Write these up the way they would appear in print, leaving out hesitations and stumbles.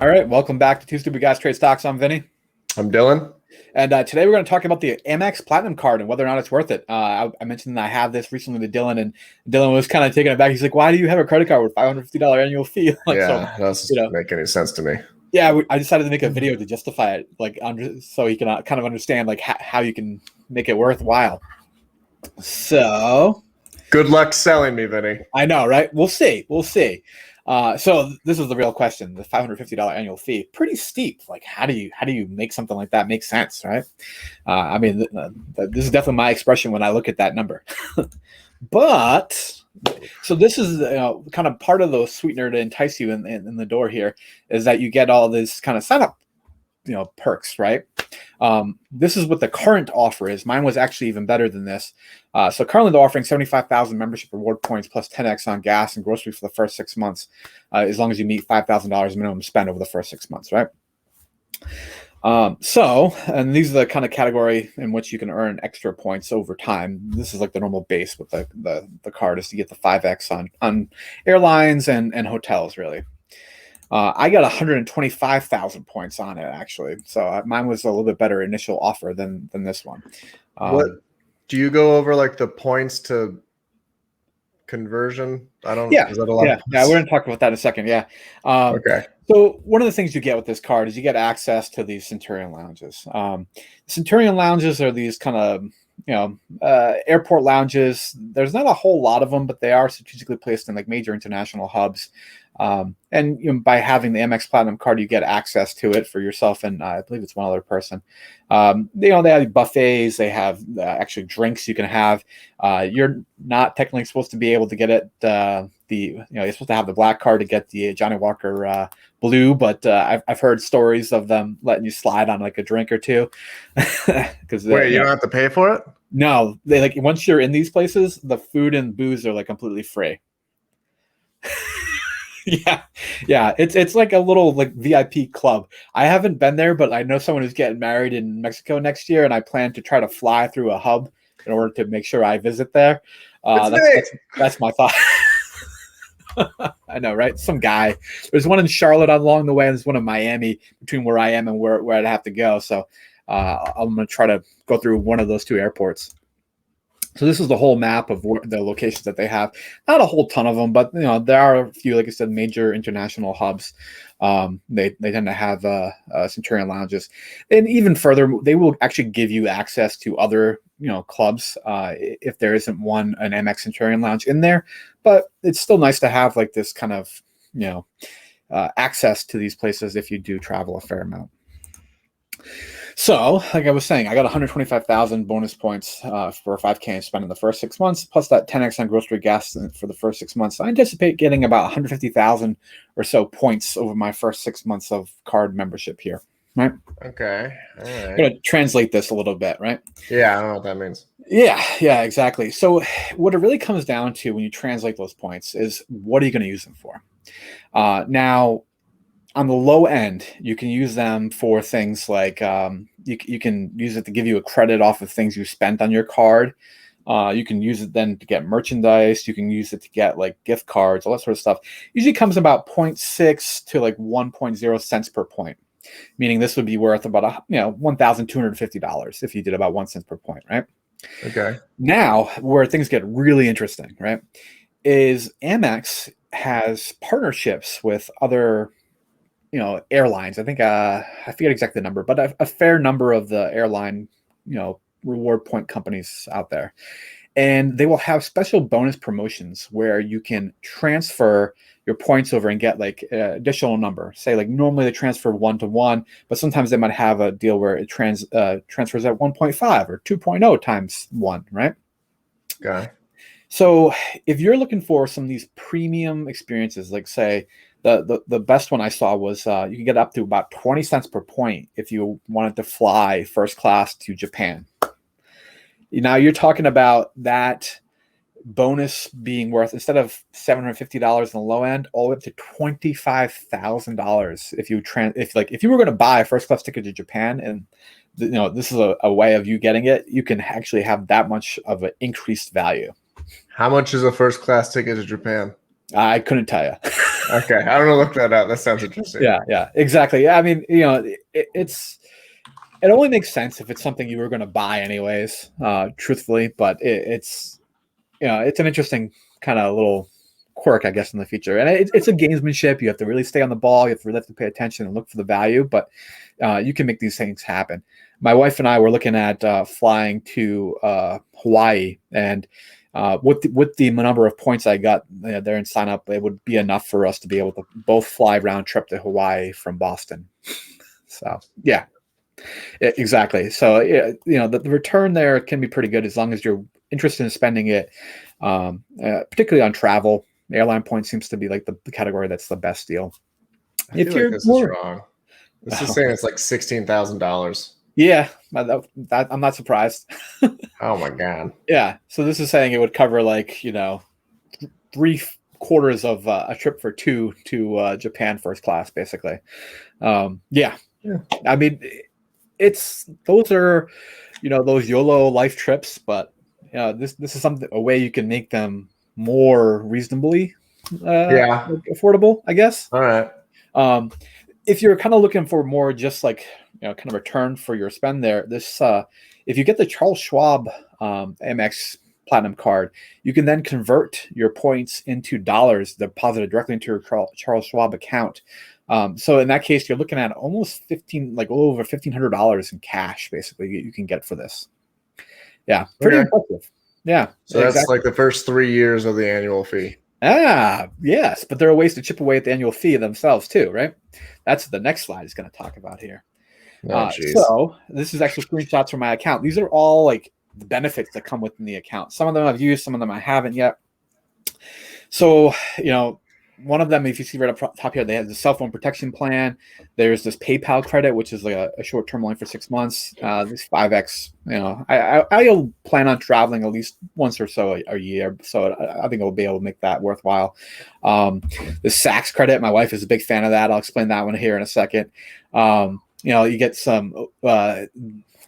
All right, welcome back to Two Stupid Guys Trade Stocks. I'm Vinny. I'm Dylan. And today we're going to talk about the Amex Platinum card and whether or not it's worth it. I mentioned that I have this recently to Dylan, and Dylan was kind of taken aback. He's like, "Why do you have a credit card with $550 annual fee?" That doesn't make any sense to me. Yeah, I decided to make a video to justify it, so he can kind of understand how you can make it worthwhile. So, good luck selling me, Vinny. I know, right? We'll see. So this is the real question: the $550 annual fee, pretty steep. Like, how do you make something like that make sense, right? This is definitely my expression when I look at that number. But so this is kind of part of the sweetener to entice you in the door here is that you get all this kind of sign up, perks, right? This is what the current offer is. Mine was actually even better than this. So currently they're offering 75,000 membership reward points plus 10x on gas and grocery for the first 6 months, as long as you meet $5,000 minimum spend over the first 6 months, right? And these are the kind of category in which you can earn extra points over time. This is like the normal base with the card is to get the 5x on airlines and hotels, really. I got 125,000 points on it, actually. So mine was a little bit better initial offer than this one. What do you go over, like the points to conversion? Yeah, we're going to talk about that in a second. Yeah. Okay. So one of the things you get with this card is you get access to these Centurion Lounges. Centurion Lounges are these kind of airport lounges. There's not a whole lot of them, but they are strategically placed in like major international hubs. And by having the Amex Platinum card, you get access to it for yourself and I believe it's one other person. They have buffets. They have actually drinks you can have. You're not technically supposed to be able to get it. You're supposed to have the black card to get the Johnny Walker blue, but I've heard stories of them letting you slide on like a drink or two. Because wait, you don't have to pay for it? No, they once you're in these places, the food and booze are completely free. Yeah, it's like a little VIP club. I haven't been there, but I know someone who's getting married in Mexico next year, and I plan to try to fly through a hub in order to make sure I visit there. That's my thought. I know, right? Some guy. There's one in Charlotte along the way, and there's one in Miami between where I am and where I'd have to go. So I'm going to try to go through one of those two airports. So this is the whole map of the locations that they have. Not a whole ton of them, but there are a few, like I said, major international hubs. They tend to have Centurion Lounges, and even further, they will actually give you access to other clubs if there isn't an Amex Centurion Lounge in there. But it's still nice to have like this kind of access to these places if you do travel a fair amount. So, like I was saying, I got 125,000 bonus points for 5K spent in the first 6 months, plus that 10x on grocery gas for the first 6 months. So I anticipate getting about 150,000 or so points over my first 6 months of card membership here. Right? Okay. All right. I'm going to translate this a little bit, right? Yeah, I don't know what that means. Yeah, exactly. So what it really comes down to when you translate those points is what are you going to use them for? Now, on the low end, you can use them for things like you can use it to give you a credit off of things you spent on your card. You can use it then to get merchandise. You can use it to get like gift cards, all that sort of stuff. Usually comes about 0.6 to like 1.0 cents per point, meaning this would be worth about $1,250 if you did about 1 cent per point, right? Okay. Now, where things get really interesting, right, is Amex has partnerships with other airlines. I think I forget exactly the number, but a fair number of the airline, reward point companies out there. And they will have special bonus promotions where you can transfer your points over and get like an additional number. Say like normally they transfer 1-to-1, but sometimes they might have a deal where it transfers at 1.5 or 2.0 times 1, right? Okay. So if you're looking for some of these premium experiences, like say the best one I saw was you can get up to about 20 cents per point if you wanted to fly first class to Japan. Now you're talking about that bonus being worth, instead of $750 on the low end, all the way up to $25,000 if you were going to buy a first class ticket to Japan, and this is a way of you getting it, you can actually have that much of an increased value. How much is a first class ticket to Japan? I couldn't tell you. Okay, I don't know. Look that up. That sounds interesting. Yeah, exactly. Yeah, I mean, it only makes sense if it's something you were going to buy anyways, truthfully. But it's it's an interesting kind of little quirk, I guess, in the future. And it's a gamesmanship. You have to really stay on the ball. You really have to pay attention and look for the value. But you can make these things happen. My wife and I were looking at flying to Hawaii, and with the number of points I got there and sign up, it would be enough for us to be able to both fly round trip to Hawaii from Boston. So yeah, exactly. So the return there can be pretty good as long as you're interested in spending it, particularly on travel. Airline points seems to be like the category that's the best deal. I feel like this is wrong. This is saying it's like $16,000. Yeah, that I'm not surprised. Oh my god. Yeah, so this is saying it would cover like 3/4 of a trip for two to Japan first class, basically. Yeah. I mean, those are those YOLO life trips, but this is a way you can make them more reasonably affordable, I guess. All right. If you're kind of looking for more just like kind of return for your spend there, this if you get the Charles Schwab Amex Platinum card, you can then convert your points into dollars deposited directly into your Charles Schwab account. So in that case, you're looking at almost a little over $1,500 in cash, basically, you can get for this. Yeah, pretty impressive. Yeah. So that's like the first 3 years of the annual fee. Yes, but there are ways to chip away at the annual fee themselves too, right? That's the next slide is going to talk about here. So this is actually screenshots from my account. These are all like the benefits that come within the account. Some of them I've used, some of them I haven't yet. So, one of them, if you see right up top here, they have the cell phone protection plan. There's this PayPal credit, which is like a short-term loan for 6 months. This 5X, I'll plan on traveling at least once or so a year. So I think I'll be able to make that worthwhile. The Saks credit, my wife is a big fan of that. I'll explain that one here in a second. You get some kind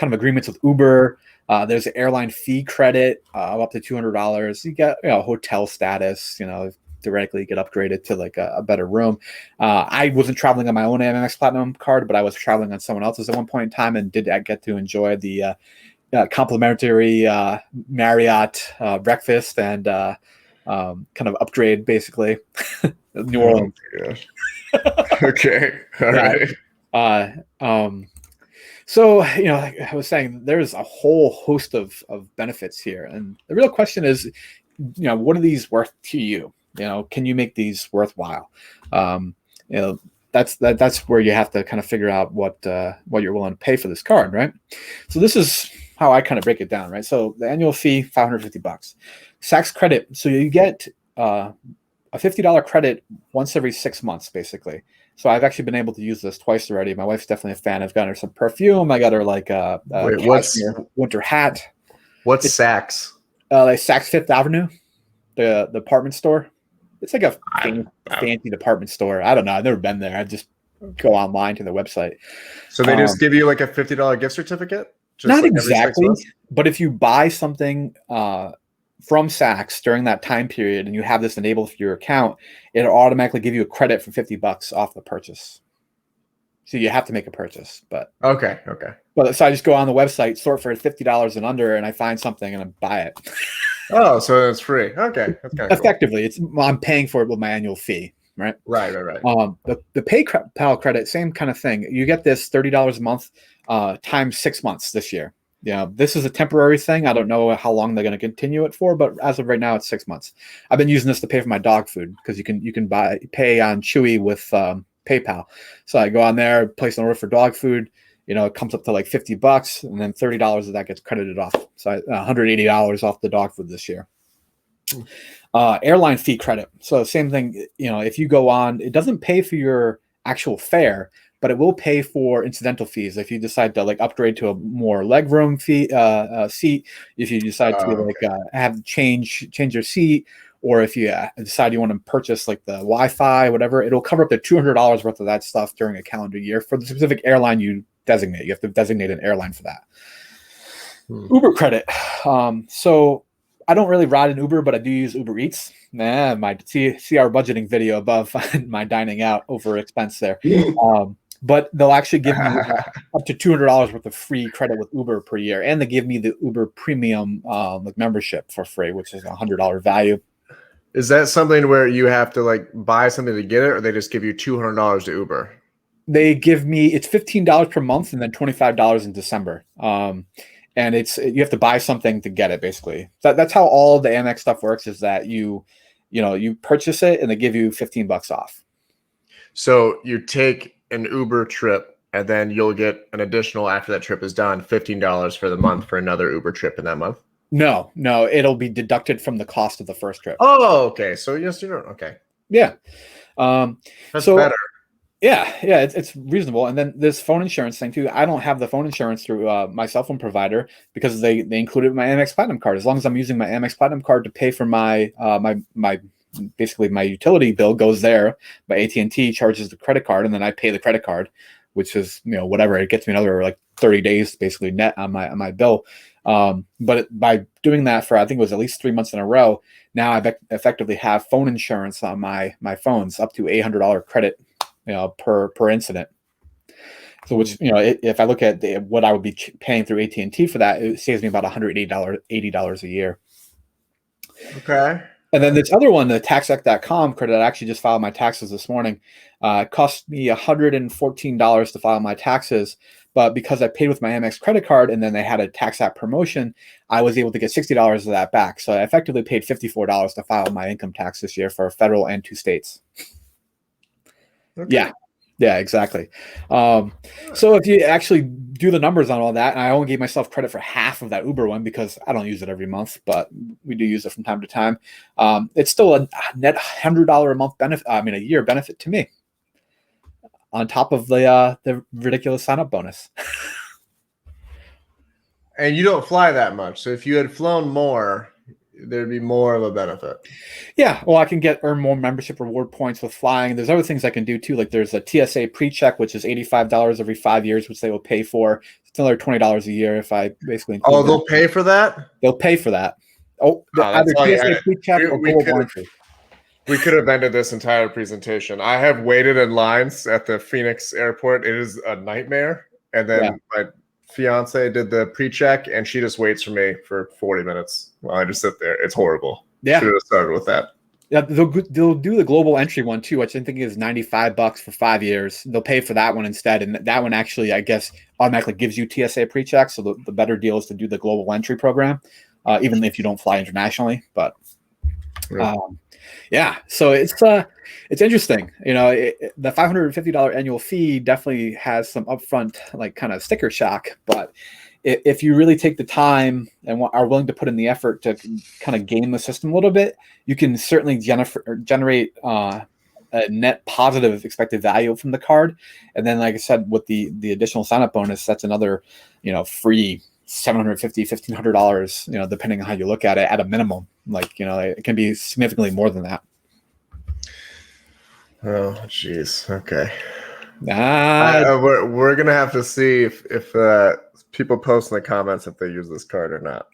of agreements with Uber. There's an airline fee credit up to $200. You get hotel status, theoretically get upgraded to like a better room. I wasn't traveling on my own Amex Platinum card, but I was traveling on someone else's at one point in time and did get to enjoy the complimentary Marriott breakfast and kind of upgrade, basically. New Orleans. Okay. All right. So, like I was saying, there's a whole host of benefits here. And the real question is, what are these worth to you? Can you make these worthwhile? That's where you have to kind of figure out what you're willing to pay for this card, right? So this is how I kind of break it down, right? So the annual fee, $550. Saks credit, so you get a $50 credit once every 6 months, basically. So I've actually been able to use this twice already. My wife's definitely a fan. I've gotten her some perfume. I got her like a winter hat. What's Saks? Like Saks Fifth Avenue, the department store. It's like a fancy department store. I don't know. I've never been there. I just go online to the website. So they just give you like a $50 gift certificate? Not like exactly. But if you buy something from Saks during that time period and you have this enabled for your account, it'll automatically give you a credit for $50 off the purchase. So you have to make a purchase. But okay. But so I just go on the website, sort for $50 and under, and I find something and I buy it. Oh, so it's free. Okay, that's kind of effectively cool. I'm paying for it with my annual fee, right? Right. The PayPal credit, same kind of thing. You get this $30 a month times 6 months this year. This is a temporary thing. I don't know how long they're going to continue it for, but as of right now, it's 6 months. I've been using this to pay for my dog food because you can pay on Chewy with PayPal. So I go on there, place an order for dog food. It comes up to like $50, and then $30 of that gets credited off. So $180 off the dog food this year. Airline fee credit. So same thing. If you go on, it doesn't pay for your actual fare, but it will pay for incidental fees if you decide to like upgrade to a more legroom seat. If you decide to have change your seat, or if you decide you want to purchase like the Wi-Fi, whatever, it'll cover up to $200 worth of that stuff during a calendar year for the specific airline you designate. You have to designate an airline for that. Uber credit. So I don't really ride an Uber, but I do use Uber Eats. See our budgeting video above my dining out over expense there. But they'll actually give me up to $200 worth of free credit with Uber per year, and they give me the Uber Premium like membership for free, which is $100 value. Is that something where you have to like buy something to get it, or they just give you $200 to Uber? They give me it's $15 per month and then $25 in December. And you have to buy something to get it basically. That's how all the Amex stuff works, is that you purchase it and they give you $15 off. So you take an Uber trip and then you'll get an additional, after that trip is done, $15 for the month for another Uber trip in that month? No, it'll be deducted from the cost of the first trip. Oh, okay. So yes, you don't. Okay. Yeah. That's better. Yeah, it's reasonable. And then this phone insurance thing too. I don't have the phone insurance through my cell phone provider because they included my Amex Platinum card. As long as I'm using my Amex Platinum card to pay for my basically my utility bill goes there. My AT&T charges the credit card, and then I pay the credit card, which is whatever. It gets me another like 30 days basically net on my bill. But by doing that for I think it was at least 3 months in a row, now I effectively have phone insurance on my phones up to $800 credit. Per incident. So which, if I look at what I would be paying through AT&T for that, it saves me about $80 a year. Okay. And then this other one, the taxact.com credit, I actually just filed my taxes this morning. It cost me $114 to file my taxes, but because I paid with my Amex credit card and then they had a tax app promotion, I was able to get $60 of that back. So I effectively paid $54 to file my income tax this year for federal and 2 states. Okay. Yeah, exactly. So if you actually do the numbers on all that, and I only gave myself credit for half of that Uber one because I don't use it every month, but we do use it from time to time. It's still a net $100 a month benefit. A year benefit to me, on top of the ridiculous sign-up bonus. And you don't fly that much, so if you had flown more, there'd be more of a benefit. Yeah, well, I can earn more membership reward points with flying. There's other things I can do too. Like there's a TSA pre-check, which is $85 every 5 years, which they will pay for. It's another $20 a year if I basically include Oh, they'll pay for that? They'll pay for that. Either TSA pre-check or global entry. We could have ended this entire presentation. I have waited in lines at the Phoenix airport. It is a nightmare. And then my fiance did the pre-check, and she just waits for me for 40 minutes while I just sit there. It's horrible. Yeah. Should have started with that. Yeah, they'll do the global entry one too, which I think is $95 for 5 years. They'll pay for that one instead, and that one actually, I guess, automatically gives you TSA pre-check. So the better deal is to do the global entry program, even if you don't fly internationally. But so it's interesting. The $550 annual fee definitely has some upfront like kind of sticker shock, but if you really take the time and are willing to put in the effort to kind of game the system a little bit, you can certainly generate a net positive expected value from the card. And then, like I said, with the additional sign-up bonus, that's another, free $750, $1,500, depending on how you look at it at a minimum. Like, it can be significantly more than that. Oh, geez. Okay. We're going to have to see if people post in the comments if they use this card or not.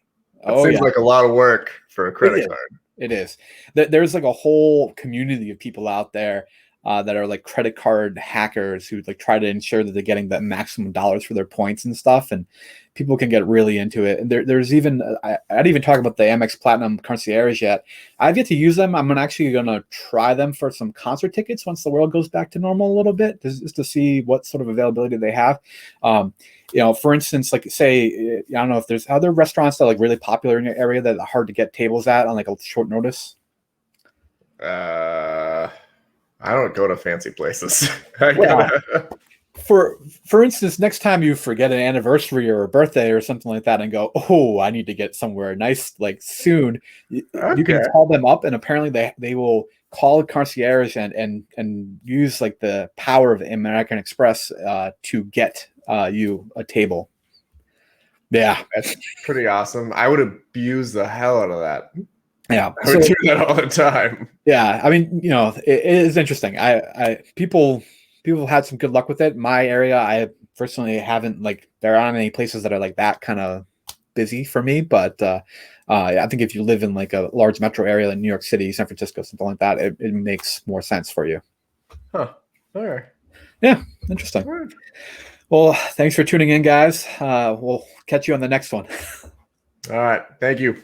It seems like a lot of work for a credit card. It is. There's like a whole community of people out there that are like credit card hackers who like try to ensure that they're getting the maximum dollars for their points and stuff. And people can get really into it. And there's even, I didn't even talk about the Amex Platinum Concierge yet. I've yet to use them. I'm actually going to try them for some concert tickets once the world goes back to normal a little bit, just to see what sort of availability they have. For instance, like say, I don't know if there's other restaurants that are like really popular in your area that are hard to get tables at on like a short notice. I don't go to fancy places. For instance, next time you forget an anniversary or a birthday or something like that and go, oh, I need to get somewhere nice like soon, you can call them up, and apparently they will call a concierge and use like the power of American Express to get you a table. Yeah, that's pretty awesome. I would abuse the hell out of that. Yeah, I would do that all the time. Yeah, I mean, it is interesting. People have had some good luck with it. My area, I personally haven't there aren't any places that are like that kind of busy for me. But I think if you live in like a large metro area like New York City, San Francisco, something like that, it makes more sense for you. Huh. All right. Yeah, interesting. All right. Well, thanks for tuning in, guys. We'll catch you on the next one. All right. Thank you.